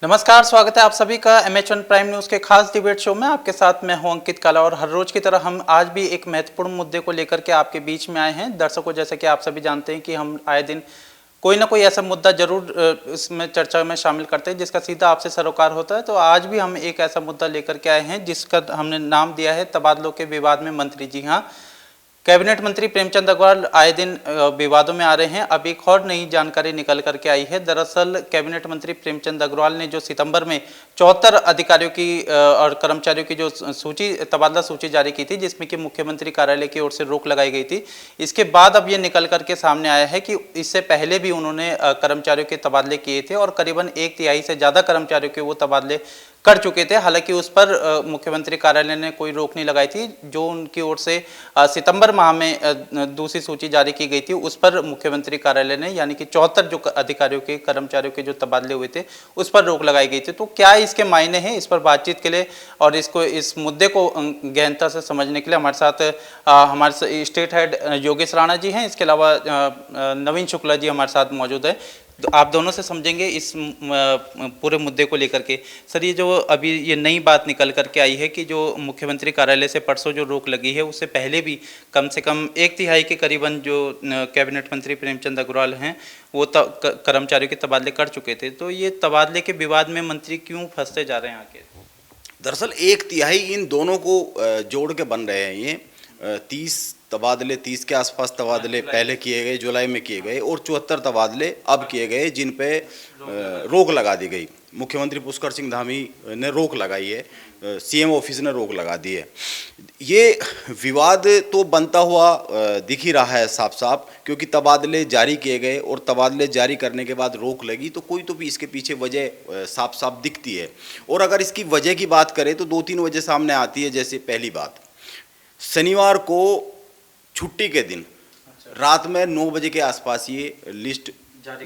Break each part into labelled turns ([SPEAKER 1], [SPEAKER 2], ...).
[SPEAKER 1] नमस्कार, स्वागत है आप सभी का MH1 प्राइम न्यूज़ के खास डिबेट शो में। आपके साथ मैं हूं अंकित काला और हर रोज की तरह हम आज भी एक महत्वपूर्ण मुद्दे को लेकर के आपके बीच में आए हैं। दर्शकों, जैसे कि आप सभी जानते हैं कि हम आए दिन कोई ना कोई ऐसा मुद्दा जरूर इसमें चर्चा में शामिल करते हैं जिसका सीधा आपसे सरोकार होता है। तो आज भी हम एक ऐसा मुद्दा लेकर के आए हैं जिसका हमने नाम दिया है तबादलों के विवाद में मंत्री। जी हाँ, कैबिनेट मंत्री प्रेमचंद अग्रवाल आए दिन विवादों में आ रहे हैं। अब एक और नई जानकारी निकल करके आई है। दरअसल कैबिनेट मंत्री प्रेमचंद अग्रवाल ने जो सितंबर में 74 अधिकारियों की और कर्मचारियों की जो तबादला सूची जारी की थी, जिसमें कि मुख्यमंत्री कार्यालय की ओर से रोक लगाई गई थी, इसके बाद अब ये निकल करके सामने आया है कि इससे पहले भी उन्होंने कर्मचारियों के तबादले किए थे और करीबन 1/3 से ज़्यादा कर्मचारियों के वो तबादले कर चुके थे। हालांकि उस पर मुख्यमंत्री कार्यालय ने कोई रोक नहीं लगाई थी। जो उनकी ओर से सितंबर माह में दूसरी सूची जारी की गई थी, उस पर मुख्यमंत्री कार्यालय ने यानी कि 74 जो अधिकारियों के कर्मचारियों के जो तबादले हुए थे उस पर रोक लगाई गई थी। तो क्या इसके मायने हैं, इस पर बातचीत के लिए और इस मुद्दे को गहनता से समझने के लिए हमारे साथ हमारे स्टेट हेड योगेश राणा जी हैं। इसके अलावा नवीन शुक्ला जी हमारे साथ मौजूद है। तो आप दोनों से समझेंगे इस पूरे मुद्दे को लेकर के। सर, ये जो अभी ये नई बात निकल करके आई है कि जो मुख्यमंत्री कार्यालय से परसों जो रोक लगी है, उससे पहले भी कम से कम 1/3 के करीबन जो कैबिनेट मंत्री प्रेमचंद अग्रवाल हैं वो कर्मचारियों के तबादले कर चुके थे। तो ये तबादले के विवाद में मंत्री क्यों फंसते जा रहे हैं आगे?
[SPEAKER 2] दरअसल 1/3 इन दोनों को जोड़ के बन रहे हैं। ये 30 के आसपास तबादले पहले किए गए, जुलाई में किए गए, और 74 तबादले अब किए गए जिन पे रोक लगा दी गई। मुख्यमंत्री पुष्कर सिंह धामी ने रोक लगाई है, CM ऑफिस ने रोक लगा दी है। ये विवाद तो बनता हुआ दिख ही रहा है साफ साफ, क्योंकि तबादले जारी किए गए और तबादले जारी करने के बाद रोक लगी, तो कोई तो भी इसके पीछे वजह साफ साफ दिखती है। और अगर इसकी वजह की बात करें तो 2-3 वजह सामने आती है। जैसे पहली बात, शनिवार को छुट्टी के दिन रात में 9 बजे के आसपास ये लिस्ट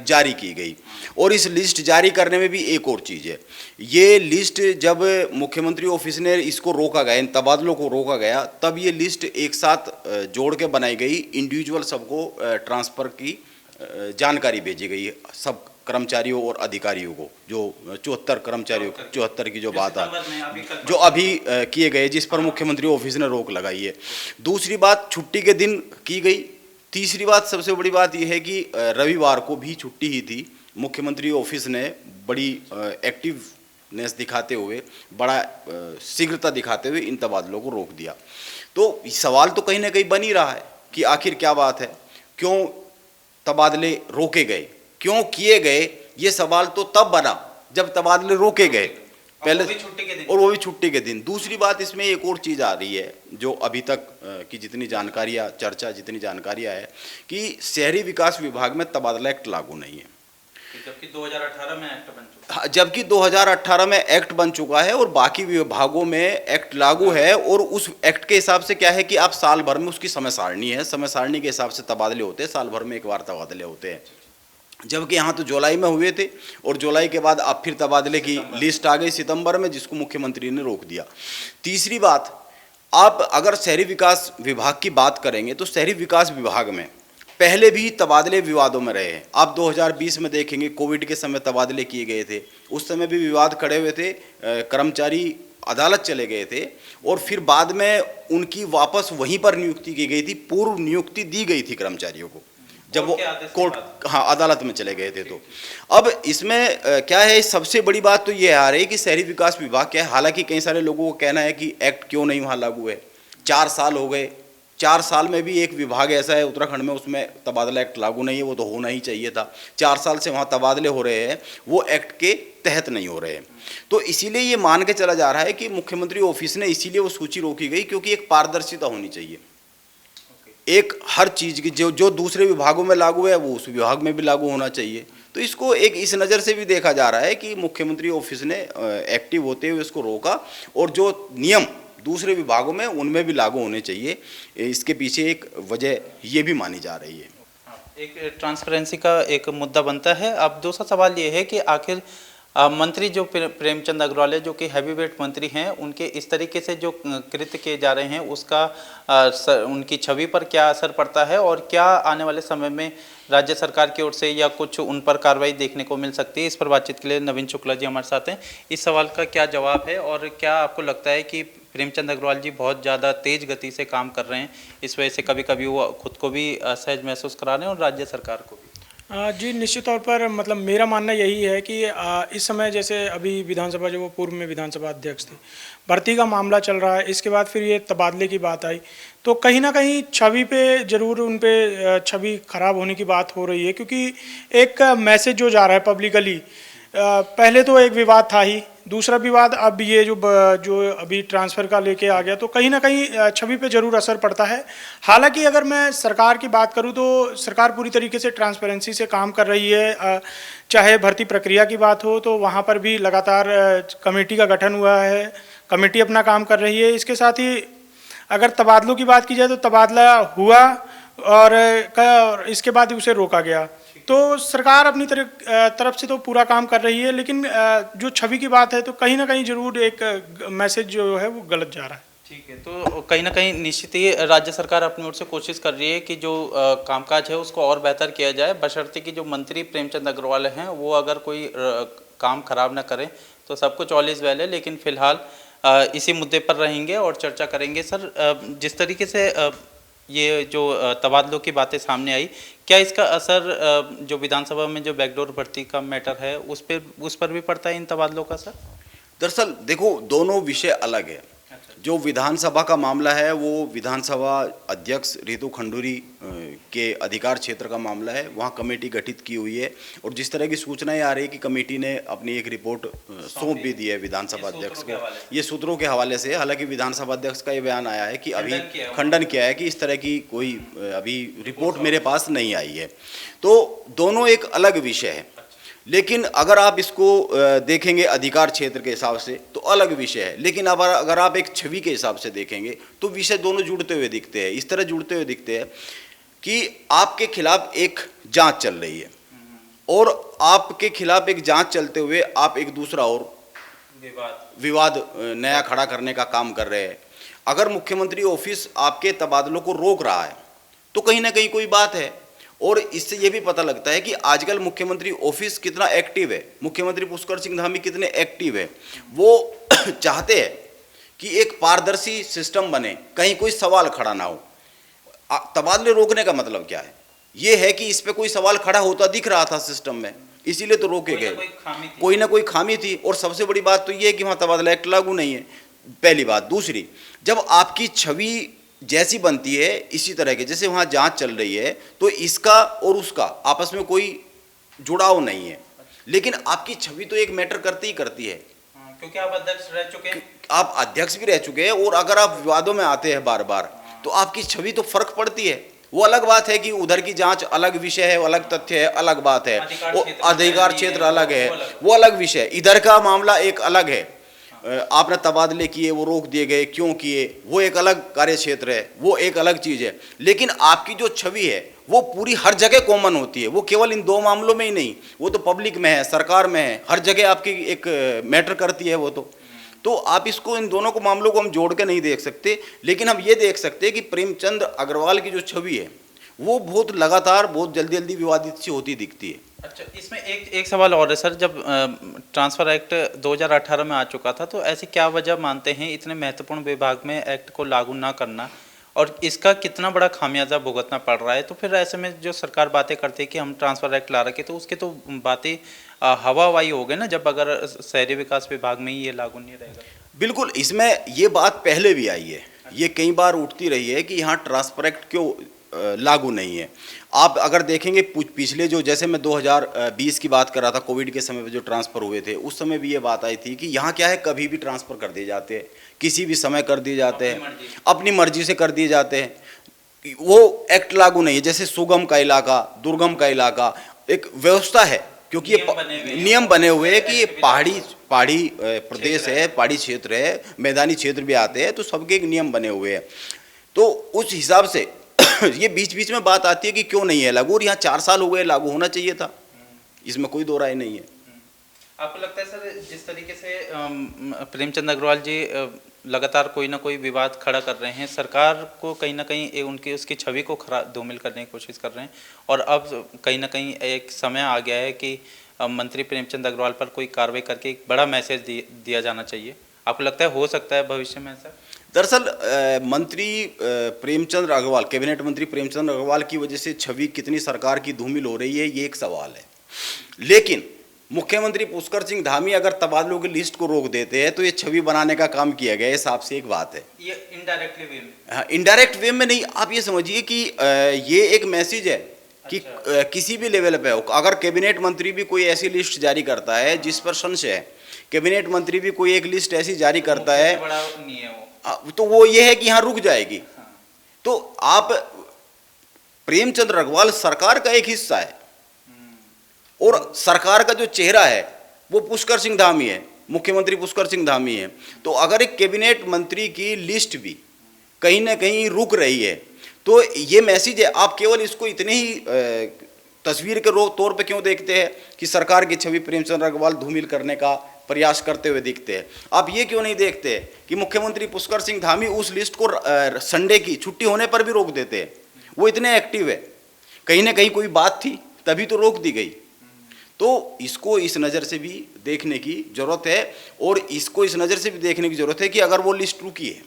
[SPEAKER 2] जारी की गई। और इस लिस्ट जारी करने में भी एक और चीज़ है। ये लिस्ट जब मुख्यमंत्री ऑफिस ने इसको रोका गया, इन तबादलों को रोका गया, तब ये लिस्ट एक साथ जोड़ के बनाई गई। इंडिविजुअल सबको ट्रांसफ़र की जानकारी भेजी गई, सब कर्मचारियों और अधिकारियों को। जो 74 कर्मचारियों, 74 की जो बात है, जो अभी किए गए, जिस पर मुख्यमंत्री ऑफिस ने रोक लगाई है। दूसरी बात छुट्टी के दिन की गई। तीसरी बात, सबसे बड़ी बात यह है कि रविवार को भी छुट्टी ही थी। मुख्यमंत्री ऑफिस ने बड़ी एक्टिवनेस दिखाते हुए, बड़ा शीघ्रता दिखाते हुए इन तबादलों को रोक दिया। तो सवाल तो कहीं ना कहीं बन ही रहा है कि आखिर क्या बात है, क्यों तबादले रोके गए, क्यों किए गए। ये सवाल तो तब बना जब तबादले रोके गए पहले, और वो भी छुट्टी के दिन। दूसरी बात, इसमें एक और चीज़ आ रही है जो अभी तक की जितनी जानकारियाँ, जितनी जानकारियाँ है कि शहरी विकास विभाग में तबादला एक्ट लागू नहीं है,
[SPEAKER 1] जबकि 2018 में एक्ट बन चुका है।
[SPEAKER 2] हाँ, जबकि 2018 में एक्ट बन चुका है और बाकी विभागों में एक्ट लागू है। और उस एक्ट के हिसाब से क्या है कि आप साल भर में, उसकी समय सारणी है, समय सारणी के हिसाब से तबादले होते हैं, साल भर में एक बार तबादले होते हैं। जबकि यहाँ तो जुलाई में हुए थे और जुलाई के बाद अब फिर तबादले की लिस्ट आ गई सितंबर में, जिसको मुख्यमंत्री ने रोक दिया। तीसरी बात, आप अगर शहरी विकास विभाग की बात करेंगे तो शहरी विकास विभाग में पहले भी तबादले विवादों में रहे हैं। आप 2020 में देखेंगे, कोविड के समय तबादले किए गए थे, उस समय भी विवाद खड़े हुए थे, कर्मचारी अदालत चले गए थे और फिर बाद में उनकी वापस वहीं पर नियुक्ति की गई थी, पूर्व नियुक्ति दी गई थी कर्मचारियों को, जब वो कोर्ट, हाँ, अदालत में चले गए थे। तो अब इसमें क्या है, सबसे बड़ी बात तो ये आ रही है कि शहरी विकास विभाग क्या है। हालांकि कई सारे लोगों को कहना है कि एक्ट क्यों नहीं वहाँ लागू है, 4 साल हो गए, 4 साल में भी एक विभाग ऐसा है उत्तराखंड में, उसमें तबादला एक्ट लागू नहीं है। वो तो होना ही चाहिए था। 4 साल से वहाँ तबादले हो रहे हैं, वो एक्ट के तहत नहीं हो रहे हैं। तो इसीलिए ये मान के चला जा रहा है कि मुख्यमंत्री ऑफिस ने इसीलिए वो सूची रोकी गई, क्योंकि एक पारदर्शिता होनी चाहिए। एक हर चीज़ की जो दूसरे विभागों में लागू है वो उस विभाग में भी लागू होना चाहिए। तो इसको एक इस नज़र से भी देखा जा रहा है कि मुख्यमंत्री ऑफिस ने एक्टिव होते हुए इसको रोका, और जो नियम दूसरे विभागों में उनमें भी लागू होने चाहिए। इसके पीछे एक वजह ये भी मानी जा रही है।
[SPEAKER 1] एक ट्रांसपेरेंसी का एक मुद्दा बनता है। अब दूसरा सवाल ये है कि आखिर मंत्री जो प्रेमचंद अग्रवाल है, जो कि हैवीवेट मंत्री हैं, उनके इस तरीके से जो कृत्य किए जा रहे हैं उसका उनकी छवि पर क्या असर पड़ता है, और क्या आने वाले समय में राज्य सरकार की ओर से या कुछ उन पर कार्रवाई देखने को मिल सकती है? इस पर बातचीत के लिए नवीन शुक्ला जी हमारे साथ हैं। इस सवाल का क्या जवाब है, और क्या आपको लगता है कि प्रेमचंद अग्रवाल जी बहुत ज़्यादा तेज गति से काम कर रहे हैं, इस वजह से कभी कभी वो खुद को भी असहज महसूस करा रहे हैं और राज्य सरकार को भी?
[SPEAKER 3] जी, निश्चित तौर पर मतलब मेरा मानना यही है कि इस समय जैसे अभी विधानसभा, जो वो पूर्व में विधानसभा अध्यक्ष थे, भर्ती का मामला चल रहा है, इसके बाद फिर ये तबादले की बात आई, तो कहीं ना कहीं छवि पे ज़रूर उन पे छवि खराब होने की बात हो रही है, क्योंकि एक मैसेज जो जा रहा है पब्लिकली, पहले तो एक विवाद था ही, दूसरा विवाद अब ये जो अभी ट्रांसफ़र का लेके आ गया, तो कहीं ना कहीं छवि पे ज़रूर असर पड़ता है। हालांकि अगर मैं सरकार की बात करूं तो सरकार पूरी तरीके से ट्रांसपेरेंसी से काम कर रही है। चाहे भर्ती प्रक्रिया की बात हो तो वहां पर भी लगातार कमेटी का गठन हुआ है, कमेटी अपना काम कर रही है। इसके साथ ही अगर तबादलों की बात की जाए तो तबादला हुआ और इसके बाद ही उसे रोका गया, तो सरकार अपनी तरफ से तो पूरा काम कर रही है, लेकिन जो छवि की बात है तो कहीं ना कहीं जरूर एक मैसेज जो है वो गलत जा रहा है।
[SPEAKER 1] ठीक है, तो कहीं ना कहीं निश्चित ही राज्य सरकार अपनी ओर से कोशिश कर रही है कि जो कामकाज है उसको और बेहतर किया जाए, बशर्ते कि जो मंत्री प्रेमचंद अग्रवाल हैं वो अगर कोई काम खराब ना करें तो सब कुछ ऑल इज वेल है। लेकिन फिलहाल इसी मुद्दे पर रहेंगे और चर्चा करेंगे। सर, जिस तरीके से ये जो तबादलों की बातें सामने आई, क्या इसका असर जो विधानसभा में जो बैकडोर भर्ती का मैटर है उस पर भी पड़ता है इन तबादलों का सर?
[SPEAKER 2] दरअसल देखो, दोनों विषय अलग है। जो विधानसभा का मामला है वो विधानसभा अध्यक्ष रितु खंडूरी के अधिकार क्षेत्र का मामला है, वहाँ कमेटी गठित की हुई है, और जिस तरह की सूचनाएं आ रही है कि कमेटी ने अपनी एक रिपोर्ट सौंप भी दी है विधानसभा अध्यक्ष को। ये सूत्रों के हवाले से, हालांकि विधानसभा अध्यक्ष का ये बयान आया है कि अभी खंडन किया है कि इस तरह की कोई अभी रिपोर्ट मेरे पास नहीं आई है। तो दोनों एक अलग विषय है, लेकिन अगर आप इसको देखेंगे अधिकार क्षेत्र के हिसाब से तो अलग विषय है, लेकिन अब अगर आप एक छवि के हिसाब से देखेंगे तो विषय दोनों जुड़ते हुए दिखते हैं। इस तरह जुड़ते हुए दिखते हैं कि आपके खिलाफ एक जांच चल रही है, और आपके खिलाफ एक जांच चलते हुए आप एक दूसरा और विवाद नया खड़ा करने का काम कर रहे हैं। अगर मुख्यमंत्री ऑफिस आपके तबादलों को रोक रहा है तो कहीं ना कहीं कोई बात है, और इससे ये भी पता लगता है कि आजकल मुख्यमंत्री ऑफिस कितना एक्टिव है, मुख्यमंत्री पुष्कर सिंह धामी कितने एक्टिव है। वो चाहते हैं कि एक पारदर्शी सिस्टम बने, कहीं कोई सवाल खड़ा ना हो। तबादले रोकने का मतलब क्या है? ये है कि इस पे कोई सवाल खड़ा होता दिख रहा था सिस्टम में, इसीलिए तो रोके गए। कोई ना कोई खामी थी, और सबसे बड़ी बात तो ये है कि वहाँ तबादला एक्ट लागू नहीं है, पहली बात। दूसरी, जब आपकी छवि जैसी बनती है इसी तरह के, जैसे वहाँ जांच चल रही है, तो इसका और उसका आपस में कोई जुड़ाव नहीं है, लेकिन आपकी छवि तो एक मैटर करती ही करती है,
[SPEAKER 1] क्योंकि आप अध्यक्ष रह चुके हैं।
[SPEAKER 2] आप अध्यक्ष भी रह चुके हैं, और अगर आप विवादों में आते हैं बार बार तो आपकी छवि तो फर्क पड़ती है। वो अलग बात है कि उधर की जांच अलग विषय है, अलग तथ्य है, अलग बात है, अधिकार क्षेत्र अलग है, वो अलग विषय। इधर का मामला एक अलग है, आपने तबादले किए, वो रोक दिए गए, क्यों किए, वो एक अलग कार्य क्षेत्र है, वो एक अलग चीज़ है। लेकिन आपकी जो छवि है वो पूरी हर जगह कॉमन होती है, वो केवल इन दो मामलों में ही नहीं, वो तो पब्लिक में है, सरकार में है, हर जगह आपकी एक मैटर करती है वो तो आप इसको, इन दोनों को मामलों को हम जोड़ के नहीं देख सकते। लेकिन हम ये देख सकते हैं कि प्रेमचंद अग्रवाल की जो छवि है वो बहुत लगातार, बहुत जल्दी जल्दी विवादित सी होती दिखती है।
[SPEAKER 1] अच्छा, इसमें एक सवाल और है सर, जब ट्रांसफ़र एक्ट 2018 में आ चुका था तो ऐसी क्या वजह मानते हैं इतने महत्वपूर्ण विभाग में एक्ट को लागू ना करना, और इसका कितना बड़ा खामियाजा भुगतना पड़ रहा है? तो फिर ऐसे में जो सरकार बातें करती है कि हम ट्रांसफ़र एक्ट ला रखे, तो उसके तो बातें हवाई हो गए ना, जब अगर शहरी विकास विभाग में ही ये लागू नहीं रहेगा।
[SPEAKER 2] बिल्कुल, इसमें ये बात पहले भी आई है, ये कई बार उठती रही है कि यहाँ ट्रांसफ़र एक्ट क्यों लागू नहीं है। आप अगर देखेंगे पिछले जो, जैसे मैं 2020 की बात कर रहा था, कोविड के समय पे जो ट्रांसफ़र हुए थे, उस समय भी ये बात आई थी कि यहाँ क्या है, कभी भी ट्रांसफ़र कर दिए जाते हैं, किसी भी समय कर दिए जाते हैं, अपनी मर्जी से कर दिए जाते हैं, वो एक्ट लागू नहीं है। जैसे सुगम का इलाका, दुर्गम का इलाका, एक व्यवस्था है, क्योंकि ये नियम बने हुए हैं कि ये पहाड़ी प्रदेश है, पहाड़ी क्षेत्र है, मैदानी क्षेत्र भी आते हैं, तो सबके एक नियम बने हुए हैं। तो उस हिसाब से ये बीच बीच में बात आती है कि क्यों नहीं है लागू, और यहाँ 4 साल हो गए, लागू होना चाहिए था, इसमें कोई दो राय नहीं है।
[SPEAKER 1] आपको लगता है सर जिस तरीके से प्रेमचंद अग्रवाल जी लगातार कोई ना कोई विवाद खड़ा कर रहे हैं, सरकार को कहीं ना कहीं उनकी उसकी छवि को धूमिल करने की कोशिश कर रहे हैं, और अब कहीं ना कहीं एक समय आ गया है कि मंत्री प्रेमचंद अग्रवाल पर कोई कार्रवाई करके एक बड़ा मैसेज दिया जाना चाहिए। आपको लगता है हो सकता है भविष्य में ऐसा?
[SPEAKER 2] दरअसल मंत्री प्रेमचंद अग्रवाल, कैबिनेट मंत्री प्रेमचंद अग्रवाल की वजह से छवि कितनी सरकार की धूमिल हो रही है, ये एक सवाल है। लेकिन मुख्यमंत्री पुष्कर सिंह धामी अगर तबादलों की लिस्ट को रोक देते हैं तो ये छवि बनाने का काम किया गया है, हिसाब से एक बात है।
[SPEAKER 1] ये इनडायरेक्टली वे में,
[SPEAKER 2] हाँ, इनडायरेक्ट वे में नहीं, आप ये समझिए कि ये एक मैसेज है कि किसी भी लेवल पे हो, अगर कैबिनेट मंत्री भी कोई ऐसी लिस्ट जारी करता है जिस पर संशय है, कैबिनेट मंत्री भी कोई एक लिस्ट ऐसी जारी करता है,
[SPEAKER 1] बड़ा नहीं है वो,
[SPEAKER 2] तो वो ये है कि यहाँ रुक जाएगी। तो आप प्रेमचंद अग्रवाल सरकार का एक हिस्सा है और सरकार का जो चेहरा है वो पुष्कर सिंह धामी है, मुख्यमंत्री पुष्कर सिंह धामी है। तो अगर एक कैबिनेट मंत्री की लिस्ट भी कहीं ना कहीं रुक रही है तो ये मैसेज है। आप केवल इसको इतने ही तस्वीर के तौर पे क्यों देखते हैं कि सरकार की छवि प्रेमचंद अग्रवाल धूमिल करने का प्रयास करते हुए दिखते हैं? आप ये क्यों नहीं देखते कि मुख्यमंत्री पुष्कर सिंह धामी उस लिस्ट को संडे की छुट्टी होने पर भी रोक देते हैं? वो इतने एक्टिव है, कहीं ना कहीं कोई बात थी तभी तो रोक दी गई। तो इसको इस नज़र से भी देखने की ज़रूरत है, और इसको इस नज़र से भी देखने की ज़रूरत है कि अगर वो लिस्ट रुकी है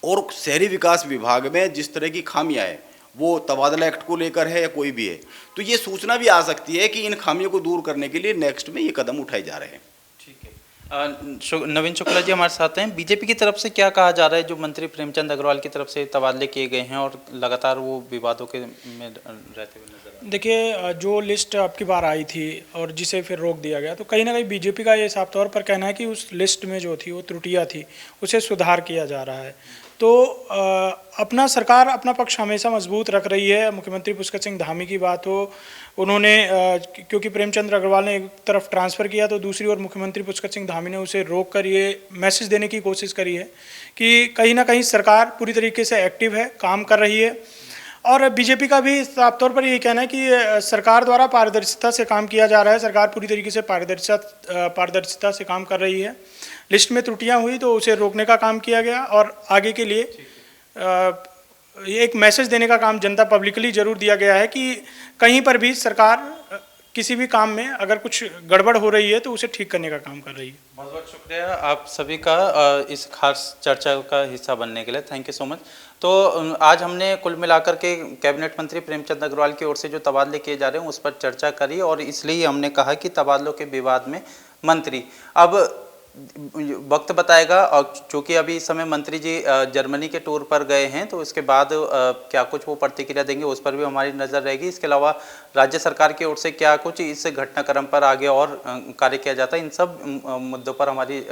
[SPEAKER 2] और शहरी विकास विभाग में जिस तरह की खामियां है, वो तबादला एक्ट को लेकर है या कोई भी है, तो ये सूचना भी आ सकती है कि इन खामियों को दूर करने के लिए नेक्स्ट में ये कदम उठाए जा रहे हैं।
[SPEAKER 1] ठीक है। नवीन शुक्ला जी हमारे साथ हैं। बीजेपी की तरफ से क्या कहा जा रहा है, जो मंत्री प्रेमचंद अग्रवाल की तरफ से तबादले किए गए हैं और लगातार वो विवादों के में रहते हुए नजर आ रहे हैं?
[SPEAKER 3] देखिए, जो लिस्ट अब की बार आई थी और जिसे फिर रोक दिया गया, तो कहीं ना कहीं बीजेपी का ये साफ तौर पर कहना है कि उस लिस्ट में जो थी वो त्रुटियां थी, उसे सुधार किया जा रहा है। तो अपना सरकार अपना पक्ष हमेशा मजबूत रख रही है। मुख्यमंत्री पुष्कर सिंह धामी की बात हो, उन्होंने क्योंकि प्रेमचंद अग्रवाल ने एक तरफ ट्रांसफ़र किया तो दूसरी ओर मुख्यमंत्री पुष्कर सिंह धामी ने उसे रोक कर ये मैसेज देने की कोशिश करी है कि कहीं ना कहीं सरकार पूरी तरीके से एक्टिव है, काम कर रही है। और बीजेपी का भी साफ तौर पर यही कहना है कि सरकार द्वारा पारदर्शिता से काम किया जा रहा है, सरकार पूरी तरीके से पारदर्शिता से काम कर रही है। लिस्ट में त्रुटियां हुई तो उसे रोकने का काम किया गया, और आगे के लिए एक मैसेज देने का काम जनता पब्लिकली जरूर दिया गया है कि कहीं पर भी सरकार किसी भी काम में अगर कुछ गड़बड़ हो रही है तो उसे ठीक करने का काम कर रही है।
[SPEAKER 1] बहुत बहुत शुक्रिया आप सभी का इस खास चर्चा का हिस्सा बनने के लिए, थैंक यू सो मच। तो आज हमने कुल मिलाकर के कैबिनेट मंत्री प्रेमचंद अग्रवाल की ओर से जो तबादले किए जा रहे हैं उस पर चर्चा करी, और इसलिए हमने कहा कि तबादलों के विवाद में मंत्री अब वक्त बताएगा। और चूँकि अभी इस समय मंत्री जी जर्मनी के टूर पर गए हैं, तो इसके बाद क्या कुछ वो प्रतिक्रिया देंगे उस पर भी हमारी नज़र रहेगी। इसके अलावा राज्य सरकार की ओर से क्या कुछ इस घटनाक्रम पर आगे और कार्य किया जाता है, इन सब मुद्दों पर हमारी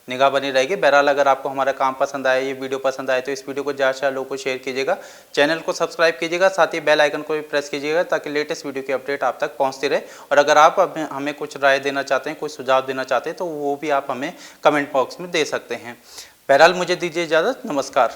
[SPEAKER 1] निगाह बनी रहेगी। बहरहाल अगर आपको हमारा काम पसंद आया, ये वीडियो पसंद आए, तो इस वीडियो को ज़्यादा से ज़्यादा लोगों को शेयर कीजिएगा, चैनल को सब्सक्राइब कीजिएगा, साथ ही बेल आइकन को भी प्रेस कीजिएगा ताकि लेटेस्ट वीडियो की अपडेट आप तक पहुंचती रहे। और अगर आप हमें कुछ राय देना चाहते हैं, कुछ सुझाव देना चाहते हैं, तो वो भी आप हमें कमेंट बॉक्स में दे सकते हैं। बहरहाल मुझे दीजिए इजाज़त, नमस्कार।